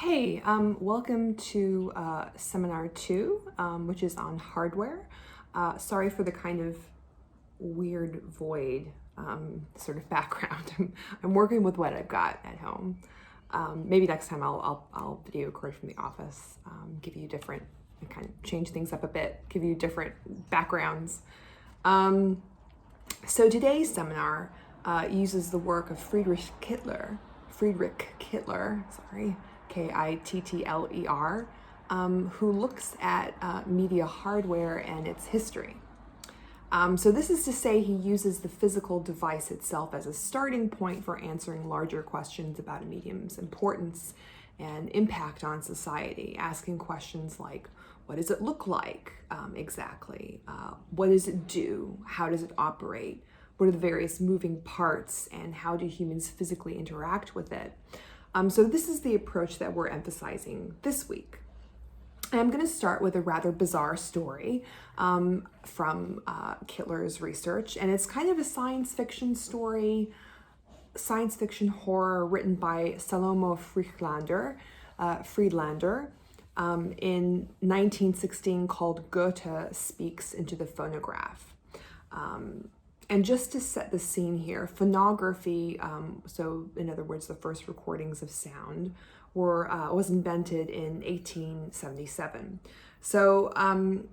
Hey, welcome to seminar 2, which is on hardware. Sorry for the kind of weird void sort of background. I'm working with what I've got at home. Maybe next time I'll video record from the office, give you different, kind of change things up a bit, give you different backgrounds. So today's seminar uses the work of Friedrich Kittler, Kittler, who looks at media hardware and its history. So this is to say he uses the physical device itself as a starting point for answering larger questions about a medium's importance and impact on society, asking questions like, what does it look like exactly? What does it do? How does it operate? What are the various moving parts, and how do humans physically interact with it? So this is the approach that we're emphasizing this week. I'm going to start with a rather bizarre story from Kittler's research, and it's kind of a science fiction story, science fiction horror written by Salome Friedlander in 1916 called Goethe Speaks into the Phonograph. And just to set the scene here, phonography, so in other words, the first recordings of sound, was invented in 1877. So, and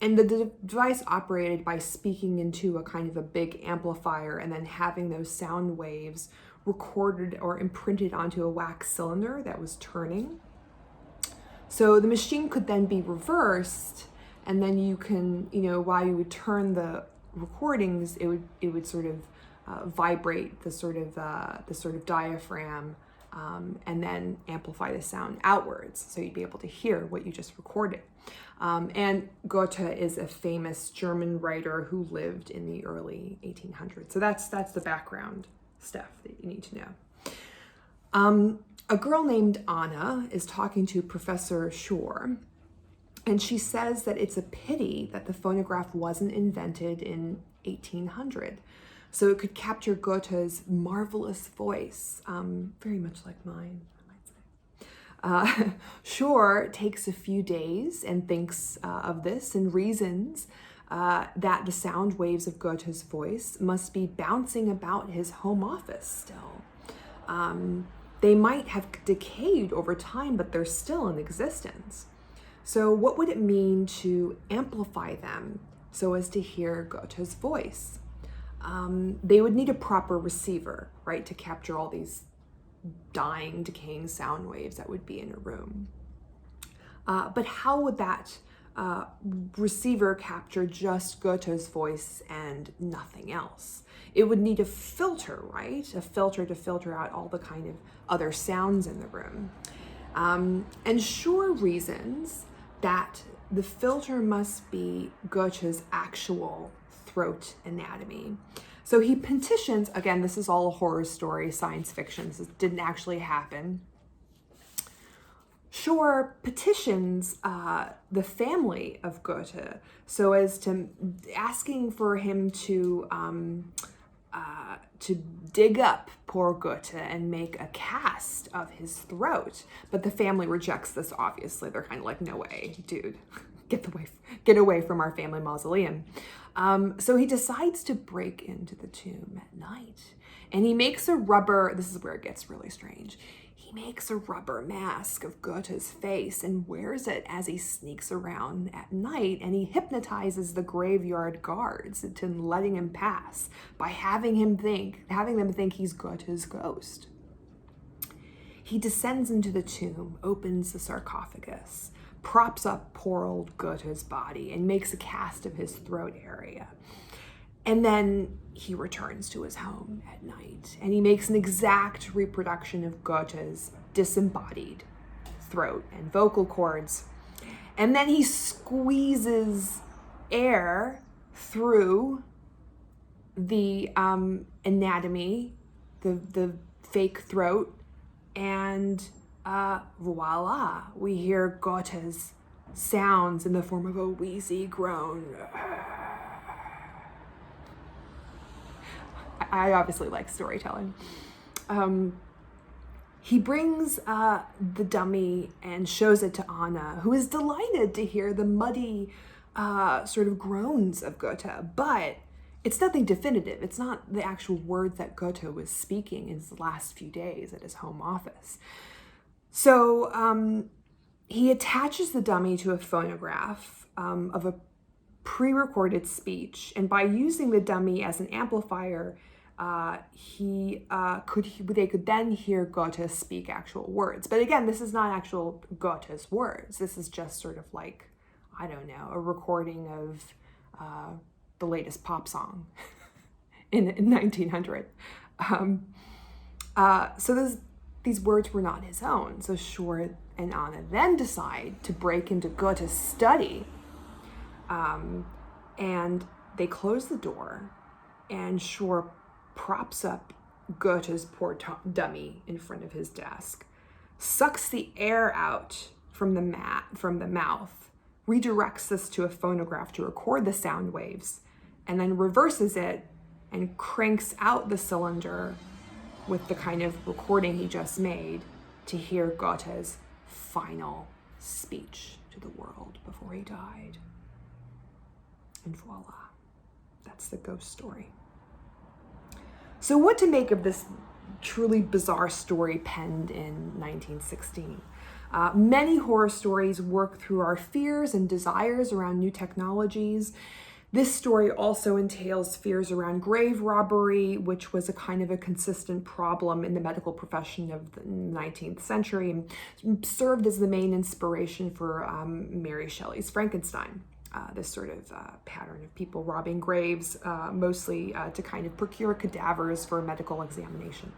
the device operated by speaking into a kind of a big amplifier and then having those sound waves recorded or imprinted onto a wax cylinder that was turning. So the machine could then be reversed, and then you can, while you would turn the recordings, it would sort of vibrate the sort of diaphragm, and then amplify the sound outwards, so you'd be able to hear what you just recorded. And Goethe is a famous German writer who lived in the early 1800s. So that's the background stuff that you need to know. A girl named Anna is talking to Professor Schor, and she says that it's a pity that the phonograph wasn't invented in 1800, so it could capture Goethe's marvelous voice, very much like mine, I might say. Schor takes a few days and thinks of this and reasons that the sound waves of Goethe's voice must be bouncing about his home office still. They might have decayed over time, but they're still in existence. So what would it mean to amplify them so as to hear Goethe's voice? They would need a proper receiver, right, to capture all these dying, decaying sound waves that would be in a room. But how would that receiver capture just Goethe's voice and nothing else? It would need a filter, right? A filter to filter out all the kind of other sounds in the room. And Schor reasons that the filter must be Goethe's actual throat anatomy. So he petitions, again, this is all a horror story, science fiction, this didn't actually happen. Schor petitions the family of Goethe so as to asking for him to dig up poor Goethe and make a cast of his throat. But the family rejects this, obviously. They're kind of like, no way, dude, get away from our family mausoleum. So he decides to break into the tomb at night, and he makes this is where it gets really strange. He makes a rubber mask of Goethe's face and wears it as he sneaks around at night, and he hypnotizes the graveyard guards into letting him pass by having them think he's Goethe's ghost. He descends into the tomb, opens the sarcophagus, props up poor old Goethe's body, and makes a cast of his throat area. And then he returns to his home at night, and he makes an exact reproduction of Goethe's disembodied throat and vocal cords. And then he squeezes air through the anatomy, the fake throat, and voila, we hear Goethe's sounds in the form of a wheezy groan. I obviously like storytelling. He brings the dummy and shows it to Anna, who is delighted to hear the muddy sort of groans of Goethe, but it's nothing definitive. It's not the actual words that Goethe was speaking in his last few days at his home office. So he attaches the dummy to a phonograph of a pre-recorded speech, and by using the dummy as an amplifier, they could then hear Goethe speak actual words. But again, this is not actual Goethe's words. This is just sort of like, I don't know, a recording of the latest pop song in 1900. So these words were not his own. So Shore and Anna then decide to break into Goethe's study, and they close the door, and Shore props up Goethe's poor dummy in front of his desk, sucks the air out from the mouth, redirects this to a phonograph to record the sound waves, and then reverses it and cranks out the cylinder with the kind of recording he just made to hear Goethe's final speech to the world before he died. And voila, that's the ghost story. So what to make of this truly bizarre story penned in 1916? Many horror stories work through our fears and desires around new technologies. This story also entails fears around grave robbery, which was a kind of a consistent problem in the medical profession of the 19th century, and served as the main inspiration for Mary Shelley's Frankenstein. This sort of pattern of people robbing graves, mostly to kind of procure cadavers for a medical examination.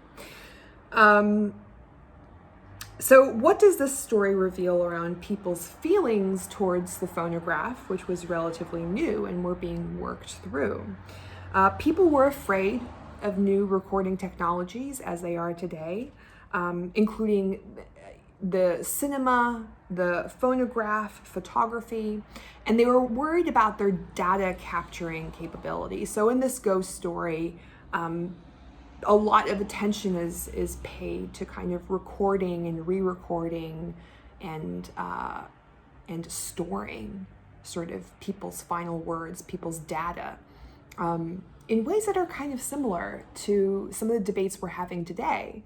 So what does this story reveal around people's feelings towards the phonograph, which was relatively new and were being worked through? People were afraid of new recording technologies as they are today, including the cinema, the phonograph, photography, and they were worried about their data capturing capability. So in this ghost story, a lot of attention is paid to kind of recording and re-recording and storing sort of people's final words, people's data, in ways that are kind of similar to some of the debates we're having today.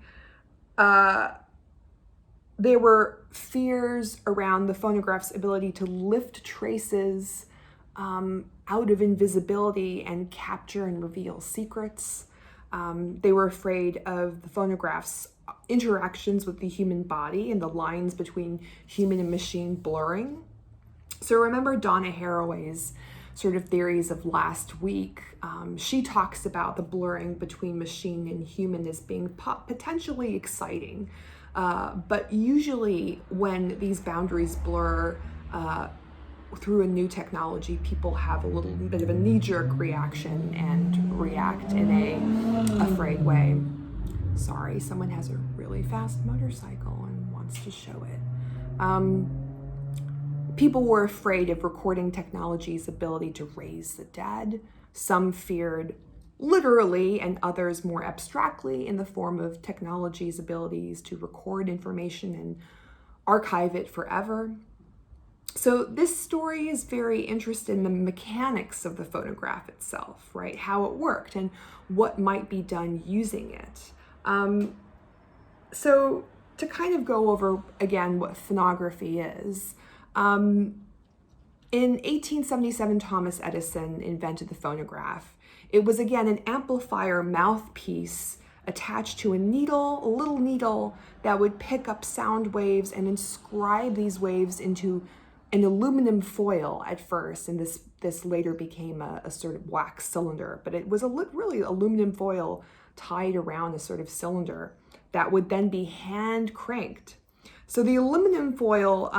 There were fears around the phonograph's ability to lift traces out of invisibility and capture and reveal secrets. They were afraid of the phonograph's interactions with the human body and the lines between human and machine blurring. So remember Donna Haraway's sort of theories of last week. She talks about the blurring between machine and human as being potentially exciting. But usually when these boundaries blur through a new technology, people have a little bit of a knee-jerk reaction and react in a afraid way. Sorry, someone has a really fast motorcycle and wants to show it. People were afraid of recording technology's ability to raise the dead. Some feared literally, and others more abstractly in the form of technology's abilities to record information and archive it forever. So this story is very interested in the mechanics of the phonograph itself, right? How it worked and what might be done using it. So to kind of go over again what phonography is, in 1877, Thomas Edison invented the phonograph. It was again an amplifier mouthpiece attached to a little needle that would pick up sound waves and inscribe these waves into an aluminum foil at first, and this later became a sort of wax cylinder, but it was really aluminum foil tied around a sort of cylinder that would then be hand cranked. So the aluminum foil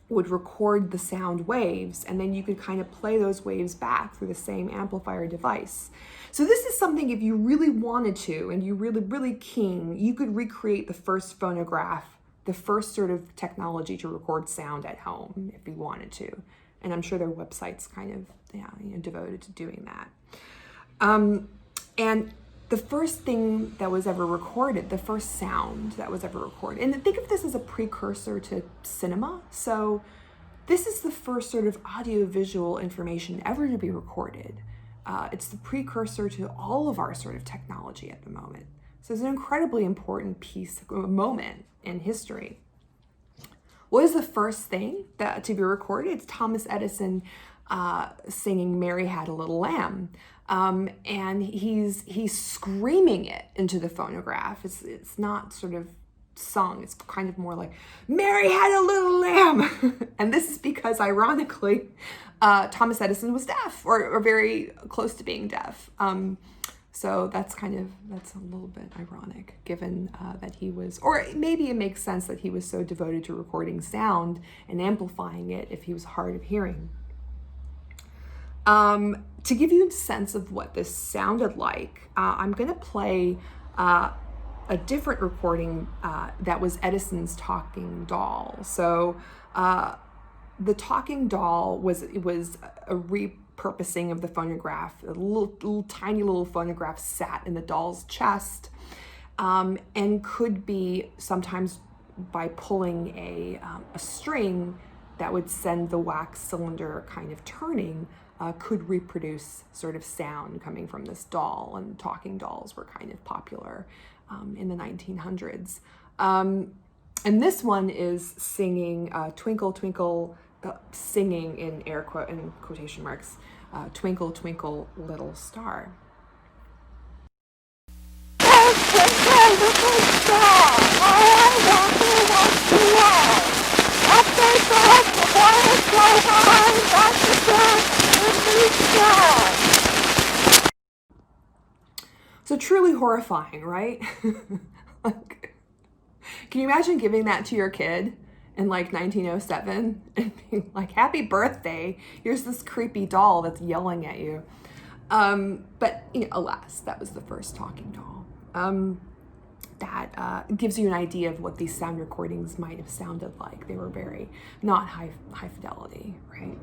would record the sound waves, and then you could kind of play those waves back through the same amplifier device. So this is something, if you really wanted to, and you're really, really keen, you could recreate the first phonograph, the first sort of technology to record sound at home, if you wanted to. And I'm sure their website's kind of devoted to doing that. And the first thing that was ever recorded, the first sound that was ever recorded. And think of this as a precursor to cinema. So this is the first sort of audiovisual information ever to be recorded. It's the precursor to all of our sort of technology at the moment. So it's an incredibly important moment in history. What is the first thing that to be recorded? It's Thomas Edison singing "Mary Had a Little Lamb," and he's screaming it into the phonograph. It's not sort of sung. It's kind of more like "Mary had a little lamb," and this is because, ironically, Thomas Edison was deaf, or very close to being deaf. So that's a little bit ironic, given that he was, or maybe it makes sense that he was so devoted to recording sound and amplifying it if he was hard of hearing. To give you a sense of what this sounded like, I'm going to play a different recording that was Edison's talking doll. So the talking doll was a repurposing of the phonograph. A tiny little phonograph sat in the doll's chest, and could be sometimes by pulling a string that would send the wax cylinder kind of turning, could reproduce sort of sound coming from this doll. And talking dolls were kind of popular in the 1900s. And this one is singing "Twinkle, Twinkle," singing in quotation marks, "Twinkle, Twinkle, Little Star." So truly horrifying, right? Like, can you imagine giving that to your kid in like 1907 and being like, "Happy birthday, here's this creepy doll that's yelling at you"? But alas, that was the first talking doll. That gives you an idea of what these sound recordings might have sounded like. They were very not high fidelity, right?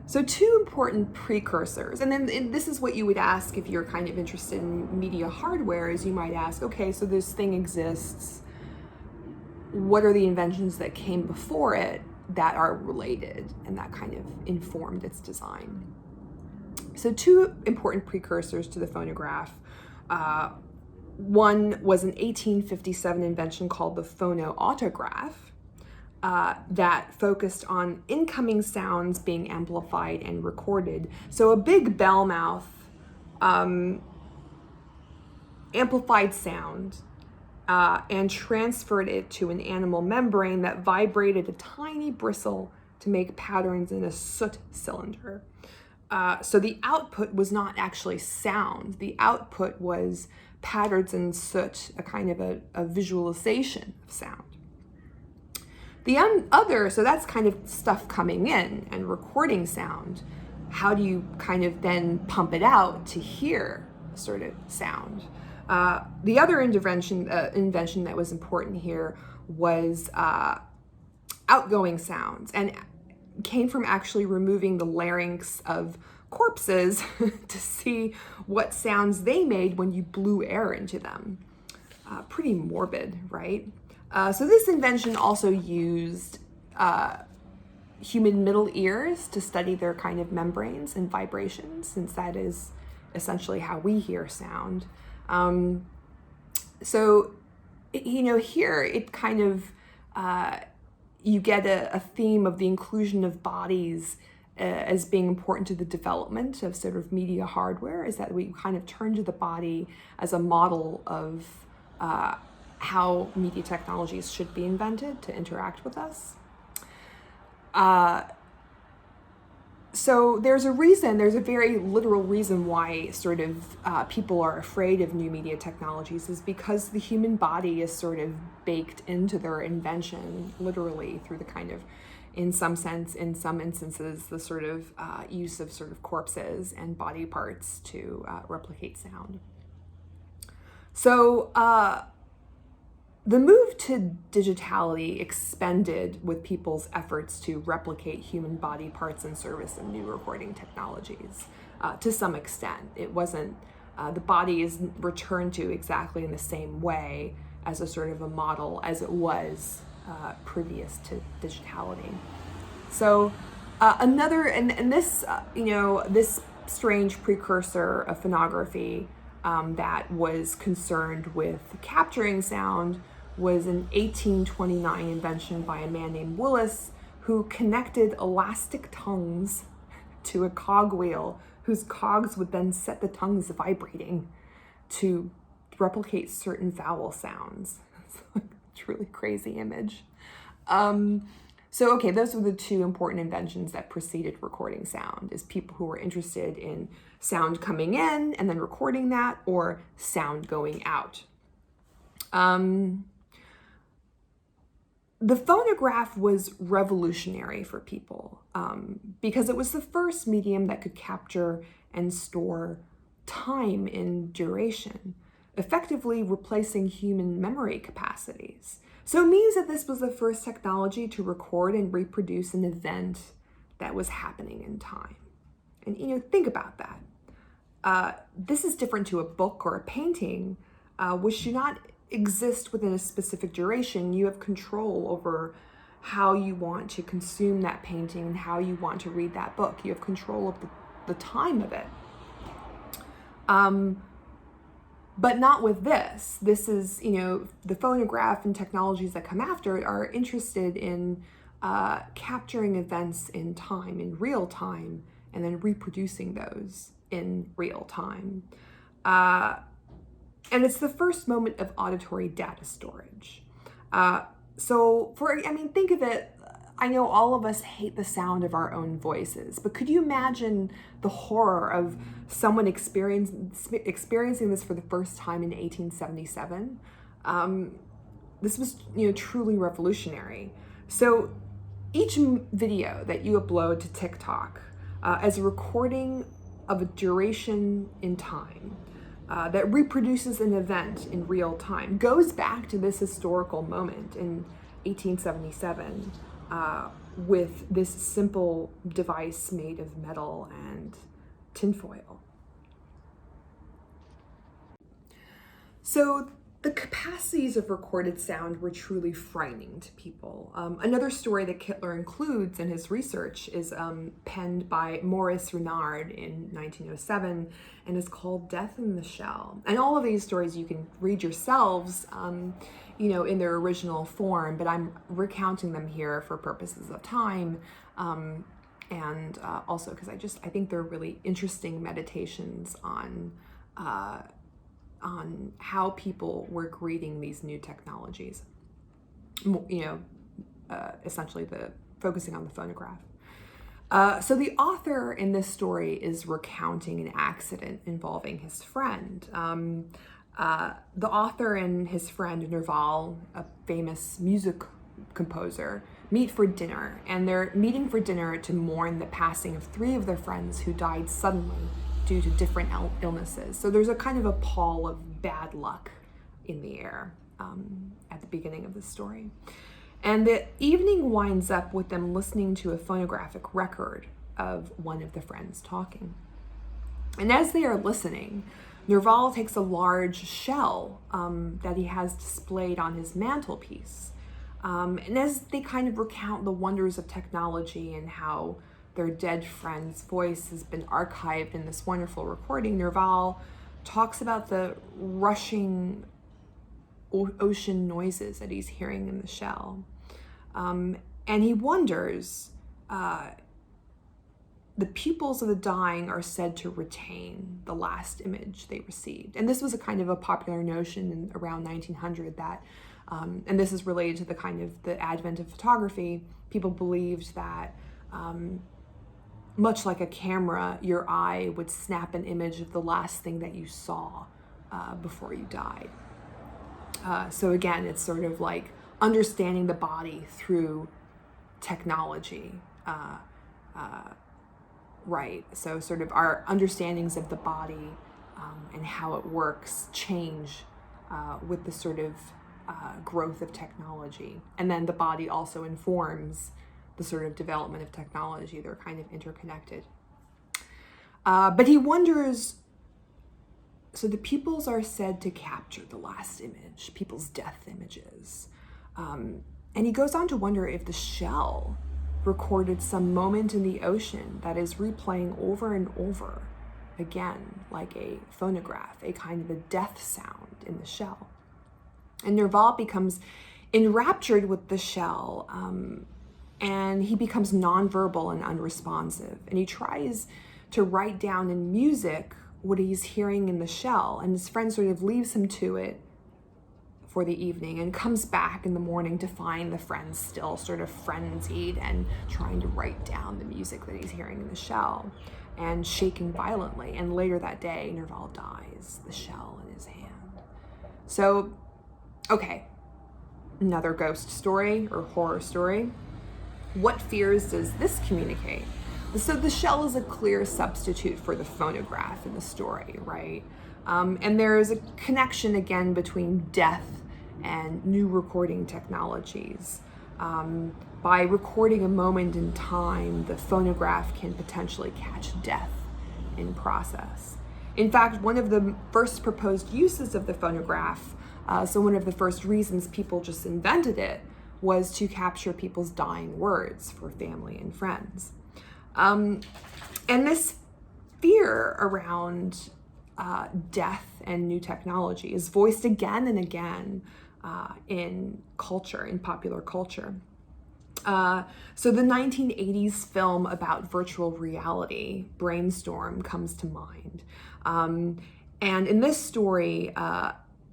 So two important precursors, and then this is what you would ask if you're kind of interested in media hardware, is you might ask, okay, so this thing exists. What are the inventions that came before it that are related and that kind of informed its design? So two important precursors to the phonograph. One was an 1857 invention called the phonoautograph, that focused on incoming sounds being amplified and recorded. So a big bell mouth amplified sound and transferred it to an animal membrane that vibrated a tiny bristle to make patterns in a soot cylinder. So the output was not actually sound. The output was patterns in soot, a kind of a visualization of sound. The other, so that's kind of stuff coming in and recording sound. How do you kind of then pump it out to hear sort of sound? The other invention that was important here was outgoing sounds, and came from actually removing the larynx of corpses to see what sounds they made when you blew air into them. Pretty morbid, right? So this invention also used human middle ears to study their kind of membranes and vibrations, since that is essentially how we hear sound. So, here it kind of, you get a theme of the inclusion of bodies as being important to the development of sort of media hardware, is that we kind of turn to the body as a model of how media technologies should be invented to interact with us. So there's a very literal reason why sort of people are afraid of new media technologies, is because the human body is sort of baked into their invention, literally through the kind of, in some instances, the sort of use of sort of corpses and body parts to replicate sound. So the move to digitality expanded with people's efforts to replicate human body parts in service of new recording technologies. To some extent, it wasn't the body is returned to exactly in the same way as a sort of a model as it was previous to digitality. So this, this strange precursor of phonography that was concerned with capturing sound was an 1829 invention by a man named Willis, who connected elastic tongues to a cogwheel whose cogs would then set the tongues vibrating to replicate certain vowel sounds. It's like a truly crazy image. So, okay, those were the two important inventions that preceded recording sound, is people who were interested in sound coming in and then recording that, or sound going out. The phonograph was revolutionary for people because it was the first medium that could capture and store time in duration, effectively replacing human memory capacities. So it means that this was the first technology to record and reproduce an event that was happening in time. And, think about that. This is different to a book or a painting, which do not exist within a specific duration. You have control over how you want to consume that painting and how you want to read that book. You have control of the time of it. But not with this. This is, the phonograph and technologies that come after are interested in capturing events in time, in real time, and then reproducing those in real time. And it's the first moment of auditory data storage. Think of it, I know all of us hate the sound of our own voices, but could you imagine the horror of someone experiencing this for the first time in 1877? This was, truly revolutionary. So each video that you upload to TikTok as a recording of a duration in time that reproduces an event in real time goes back to this historical moment in 1877 with this simple device made of metal and tinfoil. So the capacities of recorded sound were truly frightening to people. Another story that Kittler includes in his research is penned by Maurice Renard in 1907 and is called Death in the Shell. And all of these stories you can read yourselves, in their original form, but I'm recounting them here for purposes of time, and also because I think they're really interesting meditations on how people were greeting these new technologies, essentially focusing on the phonograph. So the author in this story is recounting an accident involving his friend. The author and his friend Nerval, a famous music composer, meet for dinner, and they're meeting for dinner to mourn the passing of 3 of their friends who died suddenly due to different illnesses. So there's a kind of a pall of bad luck in the air at the beginning of the story. And the evening winds up with them listening to a phonographic record of one of the friends talking. And as they are listening, Nerval takes a large shell that he has displayed on his mantelpiece. And as they kind of recount the wonders of technology and how their dead friend's voice has been archived in this wonderful recording, Nerval talks about the rushing ocean noises that he's hearing in the shell. And he wonders, the pupils of the dying are said to retain the last image they received. And this was a kind of a popular notion in around 1900 that, and this is related to the advent of photography. People believed that much like a camera, your eye would snap an image of the last thing that you saw before you died. So again, it's sort of like understanding the body through technology, right? So sort of our understandings of the body and how it works change with the sort of growth of technology. And then the body also informs the sort of development of technology. They're kind of interconnected. But he wonders So the pupils are said to capture the last image, people's death images. And he goes on to wonder if the shell recorded some moment in the ocean that is replaying over and over again, like a phonograph, a kind of a death sound in the shell. And Nerval becomes enraptured with the shell, and he becomes nonverbal and unresponsive. And he tries to write down in music what he's hearing in the shell, and his friend sort of leaves him to it for the evening and comes back in the morning to find the friend still sort of frenzied and trying to write down the music that he's hearing in the shell and shaking violently. And later that day, Nerval dies, the shell in his hand. So, okay, another ghost story or horror story. What fears does this communicate? So the shell is a clear substitute for the phonograph in the story, right? And there is a connection again between death and new recording technologies. By recording a moment in time, the phonograph can potentially catch death in process. In fact, one of the first proposed uses of the phonograph, so one of the first reasons people just invented it, was to capture people's dying words for family and friends. And this fear around death and new technology is voiced again and again in culture, in popular culture. So the 1980s film about virtual reality, Brainstorm, comes to mind. And in this story,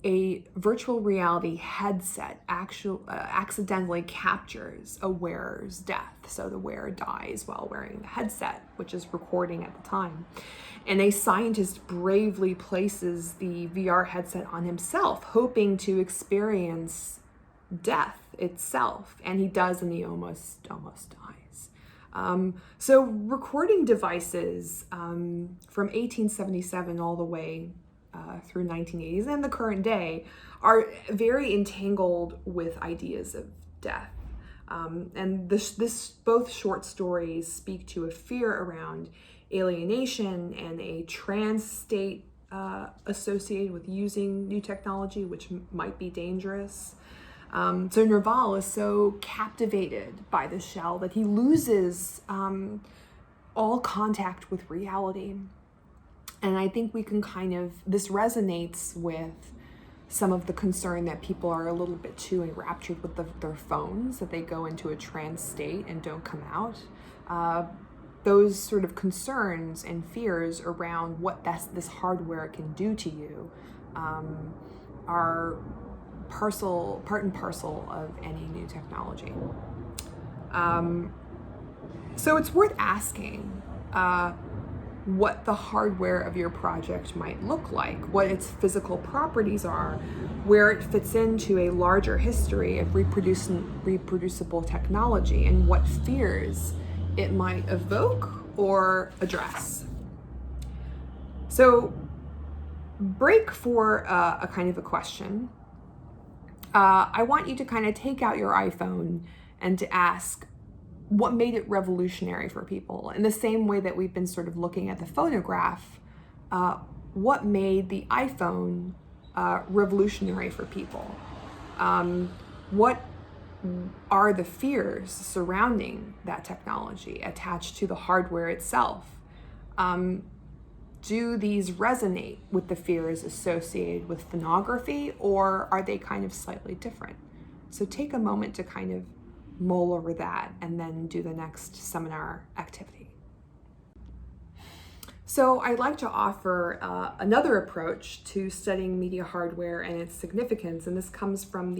a virtual reality headset accidentally captures a wearer's death. So the wearer dies while wearing the headset, which is recording at the time. And a scientist bravely places the VR headset on himself, hoping to experience death itself. And he does, and he almost dies. So recording devices from 1877 all the way through 1980s and the current day are very entangled with ideas of death. And both short stories speak to a fear around alienation and a trance state associated with using new technology, which might be dangerous. So Nerval is so captivated by the shell that he loses all contact with reality. And I think we can this resonates with some of the concern that people are a little bit too enraptured with their phones, that they go into a trance state and don't come out. Those sort of concerns and fears around what this hardware can do to you are part and parcel of any new technology. So it's worth asking what the hardware of your project might look like, what its physical properties are, where it fits into a larger history of reproducible technology, and what fears it might evoke or address. So, break for a kind of a question. I want you to kind of take out your iPhone and to ask, what made it revolutionary for people? In the same way that we've been sort of looking at the phonograph, what made the iPhone revolutionary for people? What are the fears surrounding that technology attached to the hardware itself? Do these resonate with the fears associated with phonography, or are they kind of slightly different? So take a moment to kind of mull over that and then do the next seminar activity. So I'd like to offer another approach to studying media hardware and its significance, and this comes from the